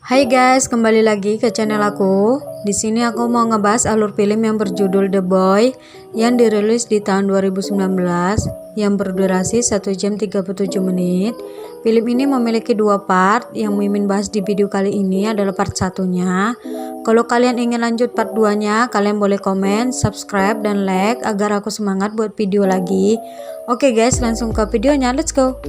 Hai guys, kembali lagi ke channel aku. Di sini aku mau ngebahas alur film yang berjudul The Boy yang dirilis di tahun 2019 yang berdurasi 1 jam 37 menit. Film ini memiliki 2 part. Yang Mimin bahas di video kali ini adalah part 1-nya. Kalau kalian ingin lanjut part 2-nya, kalian boleh komen, subscribe, dan like agar aku semangat buat video lagi. Oke guys, langsung ke videonya, let's go.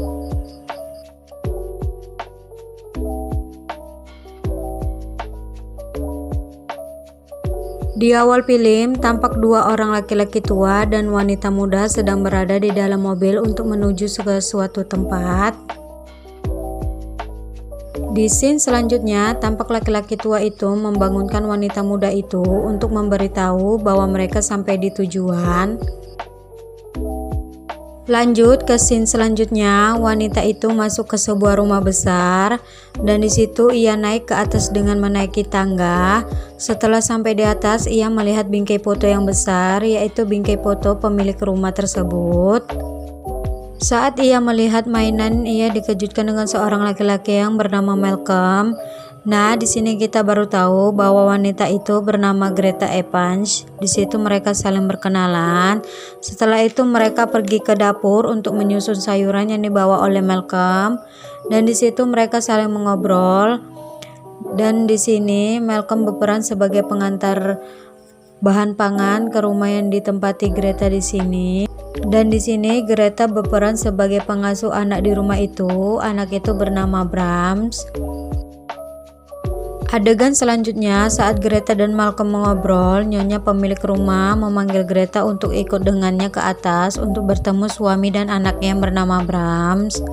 Di awal film, tampak 2 orang laki-laki tua dan wanita muda sedang berada di dalam mobil untuk menuju ke suatu tempat. Di scene selanjutnya, tampak laki-laki tua itu membangunkan wanita muda itu untuk memberitahu bahwa mereka sampai di tujuan. Lanjut ke scene selanjutnya, wanita itu masuk ke sebuah rumah besar dan di situ ia naik ke atas dengan menaiki tangga. Setelah sampai di atas, ia melihat bingkai foto yang besar, yaitu bingkai foto pemilik rumah tersebut. Saat ia melihat mainan, ia dikejutkan dengan seorang laki-laki yang bernama Malcolm. Nah, di sini kita baru tahu bahwa wanita itu bernama Greta Evans. Di situ mereka saling berkenalan. Setelah itu mereka pergi ke dapur untuk menyusun sayuran yang dibawa oleh Malcolm. Dan di situ mereka saling mengobrol. Dan di sini Malcolm berperan sebagai pengantar bahan pangan ke rumah yang ditempati Greta di sini. Dan di sini Greta berperan sebagai pengasuh anak di rumah itu. Anak itu bernama Brahms. Adegan selanjutnya, saat Greta dan Malcolm mengobrol, nyonya pemilik rumah memanggil Greta untuk ikut dengannya ke atas untuk bertemu suami dan anaknya yang bernama Brahms.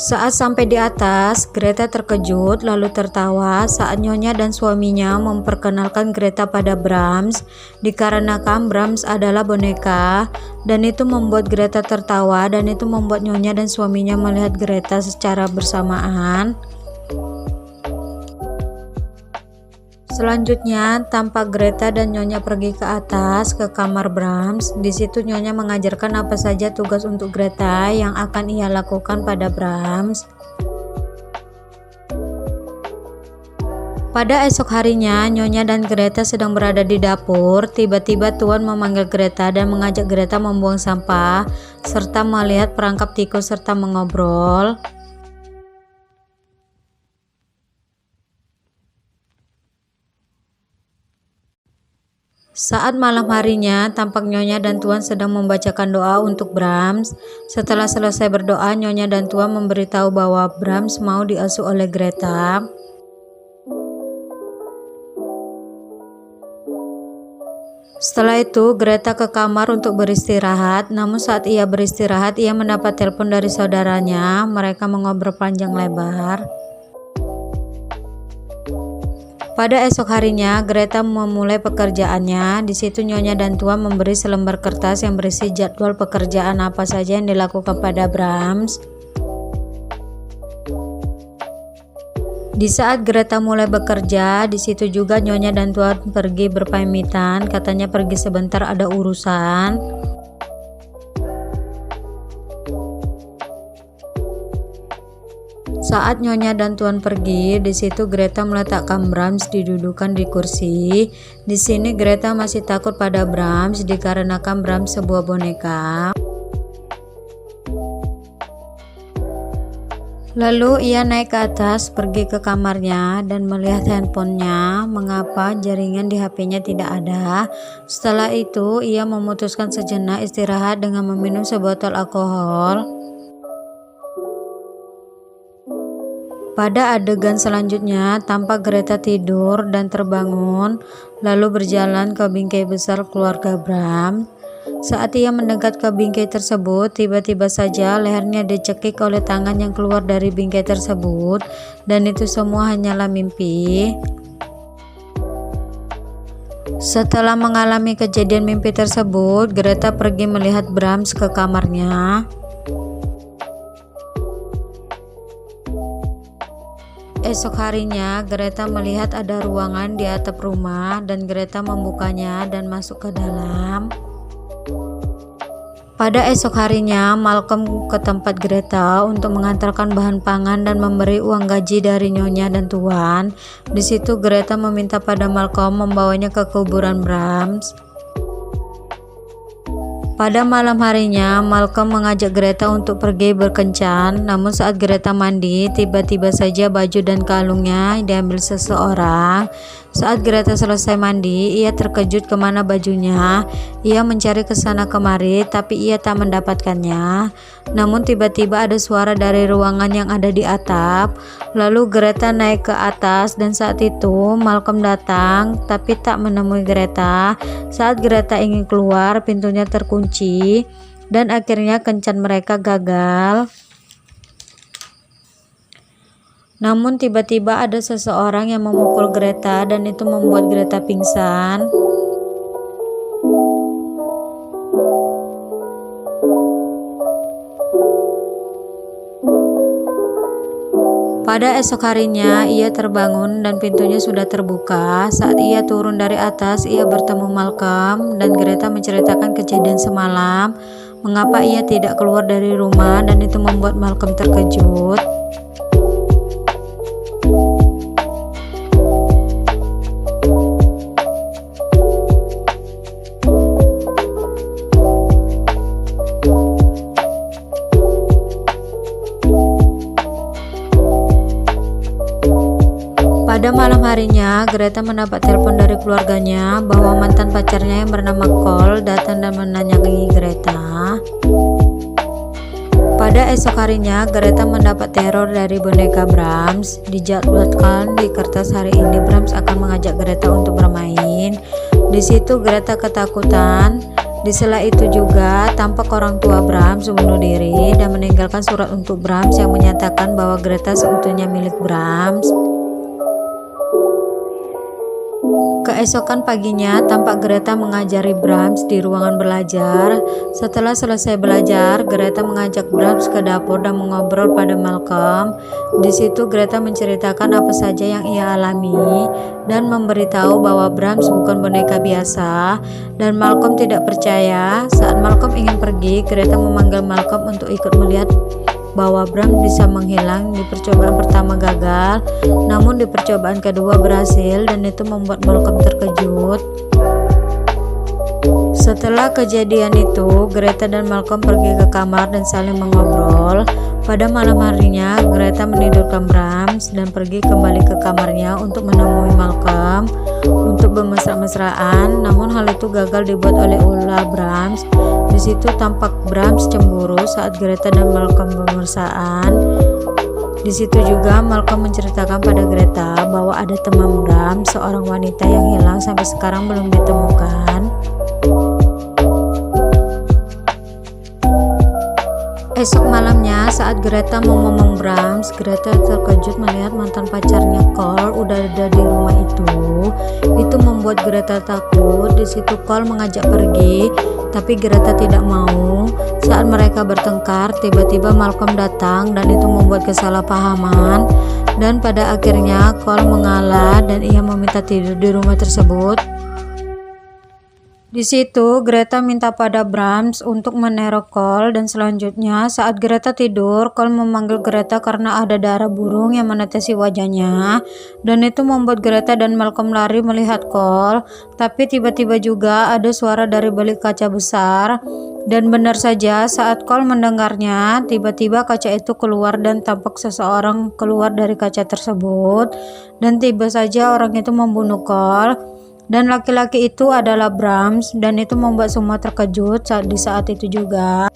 Saat sampai di atas, Greta terkejut lalu tertawa saat nyonya dan suaminya memperkenalkan Greta pada Brahms, dikarenakan Brahms adalah boneka, dan itu membuat Greta tertawa dan itu membuat nyonya dan suaminya melihat Greta secara bersamaan. Selanjutnya, tampak Greta dan nyonya pergi ke atas ke kamar Brahms. Di situ nyonya mengajarkan apa saja tugas untuk Greta yang akan ia lakukan pada Brahms. Pada esok harinya, nyonya dan Greta sedang berada di dapur. Tiba-tiba Tuan memanggil Greta dan mengajak Greta membuang sampah serta melihat perangkap tikus serta mengobrol. Saat malam harinya, tampak nyonya dan Tuan sedang membacakan doa untuk Brahms. Setelah selesai berdoa, nyonya dan Tuan memberitahu bahwa Brahms mau diasuh oleh Greta. Setelah itu, Greta ke kamar untuk beristirahat. Namun saat ia beristirahat, ia mendapat telepon dari saudaranya. Mereka mengobrol panjang lebar. Pada esok harinya, Greta memulai pekerjaannya. Di situ nyonya dan Tuan memberi selembar kertas yang berisi jadwal pekerjaan apa saja yang dilakukan pada Brahms. Di saat Greta mulai bekerja, di situ juga nyonya dan Tuan pergi berpamitan. Katanya pergi sebentar ada urusan. Saat nyonya dan Tuan pergi, di situ Greta meletakkan Brahms didudukan di kursi. Di sini Greta masih takut pada Brahms dikarenakan Brahms sebuah boneka. Lalu ia naik ke atas, pergi ke kamarnya dan melihat handphonenya. Mengapa jaringan di HP-nya tidak ada? Setelah itu ia memutuskan sejenak istirahat dengan meminum sebotol alkohol. Pada adegan selanjutnya, tampak Greta tidur dan terbangun, lalu berjalan ke bingkai besar keluarga Brahms. Saat ia mendekat ke bingkai tersebut, tiba-tiba saja lehernya dicekik oleh tangan yang keluar dari bingkai tersebut, dan itu semua hanyalah mimpi. Setelah mengalami kejadian mimpi tersebut, Greta pergi melihat Brahms ke kamarnya. Esok harinya, Greta melihat ada ruangan di atap rumah dan Greta membukanya dan masuk ke dalam. Pada esok harinya, Malcolm ke tempat Greta untuk mengantarkan bahan pangan dan memberi uang gaji dari nyonya dan tuan. Di situ Greta meminta pada Malcolm membawanya ke kuburan Brahms. Pada malam harinya, Malcolm mengajak Greta untuk pergi berkencan. Namun saat Greta mandi, tiba-tiba saja baju dan kalungnya diambil seseorang. Saat Greta selesai mandi, ia terkejut kemana bajunya. Ia mencari ke sana kemari, tapi ia tak mendapatkannya. Namun tiba-tiba ada suara dari ruangan yang ada di atap. Lalu Greta naik ke atas dan saat itu Malcolm datang, tapi tak menemui Greta. Saat Greta ingin keluar, pintunya terkunci dan akhirnya kencan mereka gagal. Namun tiba-tiba ada seseorang yang memukul Greta dan itu membuat Greta pingsan. Pada esok harinya, ia terbangun dan pintunya sudah terbuka. Saat ia turun dari atas, ia bertemu Malcolm dan Greta menceritakan kejadian semalam, mengapa ia tidak keluar dari rumah, dan itu membuat Malcolm terkejut. Pada malam harinya, Greta mendapat telepon dari keluarganya bahwa mantan pacarnya yang bernama Cole datang dan menanyai Greta. Pada esok harinya, Greta mendapat teror dari boneka Brahms. Dijadwalkan di kertas hari ini Brahms akan mengajak Greta untuk bermain. Di situ Greta ketakutan. Di sela itu juga tampak orang tua Brahms bunuh diri dan meninggalkan surat untuk Brahms yang menyatakan bahwa Greta seutuhnya milik Brahms. Keesokan paginya, tampak Greta mengajari Brahms di ruangan belajar. Setelah selesai belajar, Greta mengajak Brahms ke dapur dan mengobrol pada Malcolm. Di situ Greta menceritakan apa saja yang ia alami dan memberitahu bahwa Brahms bukan boneka biasa, dan Malcolm tidak percaya. Saat Malcolm ingin pergi, Greta memanggil Malcolm untuk ikut melihat bahwa Brahms bisa menghilang. Di percobaan pertama gagal, namun di percobaan kedua berhasil, dan itu membuat Malcolm terkejut. Setelah kejadian itu, Greta dan Malcolm pergi ke kamar dan saling mengobrol. Pada malam harinya, Greta menidurkan Brahms dan pergi kembali ke kamarnya untuk menemui Malcolm untuk bermesra-mesraan. Namun hal itu gagal dibuat oleh ulah Brahms. Di situ tampak Brahms cemburu saat Greta dan Malcolm bermesraan. Di situ juga Malcolm menceritakan pada Greta bahwa ada teman Brahms, seorang wanita yang hilang sampai sekarang belum ditemukan. Esok malamnya, saat Greta mau ngomong Brahms, Greta terkejut melihat mantan pacarnya Cole udah ada di rumah itu. Itu membuat Greta takut. Di situ Cole mengajak pergi, tapi Greta tidak mau. Saat mereka bertengkar, tiba-tiba Malcolm datang dan itu membuat kesalahpahaman. Dan pada akhirnya Cole mengalah dan ia meminta tidur di rumah tersebut. Di situ Greta minta pada Brahms untuk meneror Cole, dan selanjutnya saat Greta tidur, Cole memanggil Greta karena ada darah burung yang menetesi wajahnya, dan itu membuat Greta dan Malcolm lari melihat Cole. Tapi tiba-tiba juga ada suara dari balik kaca besar, dan benar saja saat Cole mendengarnya, tiba-tiba kaca itu keluar dan tampak seseorang keluar dari kaca tersebut, dan tiba saja orang itu membunuh Cole. Dan laki-laki itu adalah Brahms, dan itu membuat semua terkejut. Di saat itu juga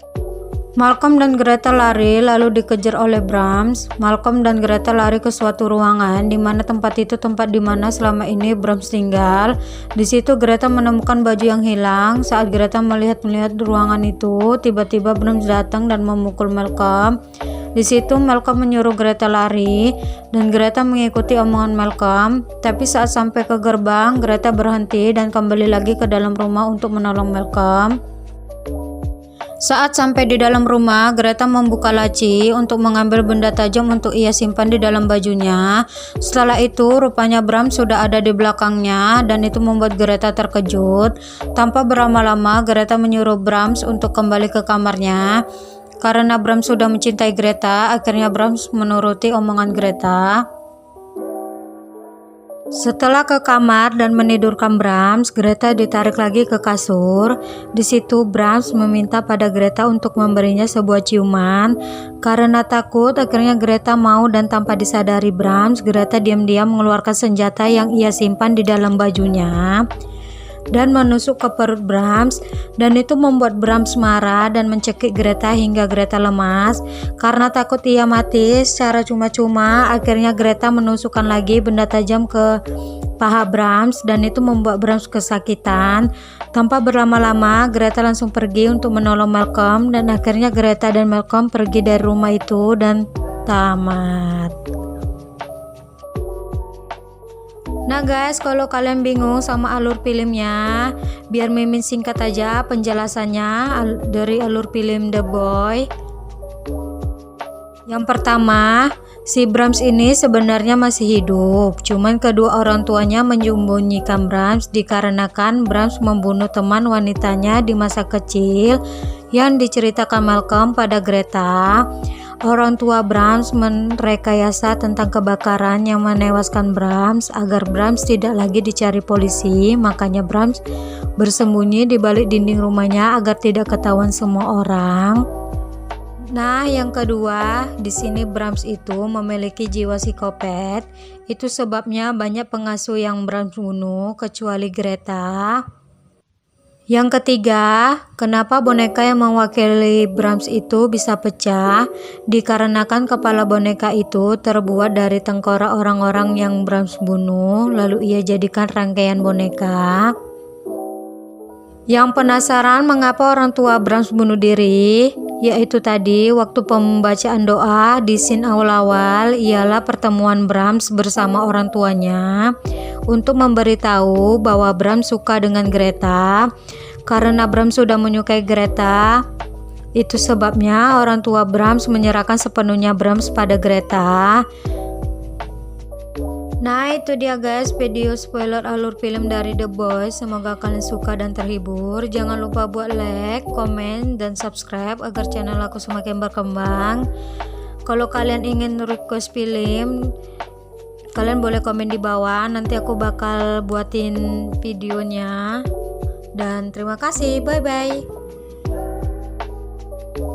Malcolm dan Greta lari lalu dikejar oleh Brahms. Malcolm dan Greta lari ke suatu ruangan di mana tempat itu tempat di mana selama ini Brahms tinggal. Di situ Greta menemukan baju yang hilang. Saat Greta melihat ruangan itu, tiba-tiba Brahms datang dan memukul Malcolm. Di situ Malcolm menyuruh Greta lari dan Greta mengikuti omongan Malcolm. Tapi saat sampai ke gerbang, Greta berhenti dan kembali lagi ke dalam rumah untuk menolong Malcolm. Saat sampai di dalam rumah, Greta membuka laci untuk mengambil benda tajam untuk ia simpan di dalam bajunya. Setelah itu, rupanya Bram sudah ada di belakangnya dan itu membuat Greta terkejut. Tanpa berlama-lama, Greta menyuruh Bram untuk kembali ke kamarnya. Karena Bram sudah mencintai Greta, akhirnya Bram menuruti omongan Greta. Setelah ke kamar dan menidurkan Brahms, Greta ditarik lagi ke kasur. Di situ Brahms meminta pada Greta untuk memberinya sebuah ciuman. Karena takut, akhirnya Greta mau dan tanpa disadari Brahms, Greta diam-diam mengeluarkan senjata yang ia simpan di dalam bajunya dan menusuk ke perut Brahms, dan itu membuat Brahms marah dan mencekik Greta hingga Greta lemas. Karena takut ia mati secara cuma-cuma, akhirnya Greta menusukkan lagi benda tajam ke paha Brahms dan itu membuat Brahms kesakitan. Tanpa berlama-lama, Greta langsung pergi untuk menolong Malcolm dan akhirnya Greta dan Malcolm pergi dari rumah itu dan tamat. Nah guys, kalau kalian bingung sama alur filmnya, biar Mimin singkat aja penjelasannya dari alur film The Boy. Yang pertama, si Brahms ini sebenarnya masih hidup, cuman kedua orang tuanya menyembunyikan Brahms dikarenakan Brahms membunuh teman wanitanya di masa kecil yang diceritakan Malcolm pada Greta. Orang tua Brahms merekayasa tentang kebakaran yang menewaskan Brahms agar Brahms tidak lagi dicari polisi. Makanya Brahms bersembunyi di balik dinding rumahnya agar tidak ketahuan semua orang. Nah, yang kedua, di sini Brahms itu memiliki jiwa psikopat. Itu sebabnya banyak pengasuh yang Brahms bunuh kecuali Greta. Yang ketiga, kenapa boneka yang mewakili Brahms itu bisa pecah? Dikarenakan kepala boneka itu terbuat dari tengkorak orang-orang yang Brahms bunuh, lalu ia jadikan rangkaian boneka. Yang penasaran mengapa orang tua Brahms bunuh diri? Yaitu tadi waktu pembacaan doa di scene awal-awal ialah pertemuan Brahms bersama orang tuanya untuk memberitahu bahwa Brahms suka dengan Greta. Karena Brahms sudah menyukai Greta, itu sebabnya orang tua Brahms menyerahkan sepenuhnya Brahms pada Greta. Nah, itu dia guys video spoiler alur film dari The Boy. Semoga kalian suka dan terhibur. Jangan lupa buat like, komen, dan subscribe agar channel aku semakin berkembang. Kalau kalian ingin request film, kalian boleh komen di bawah. Nanti aku bakal buatin videonya. Dan terima kasih, bye bye.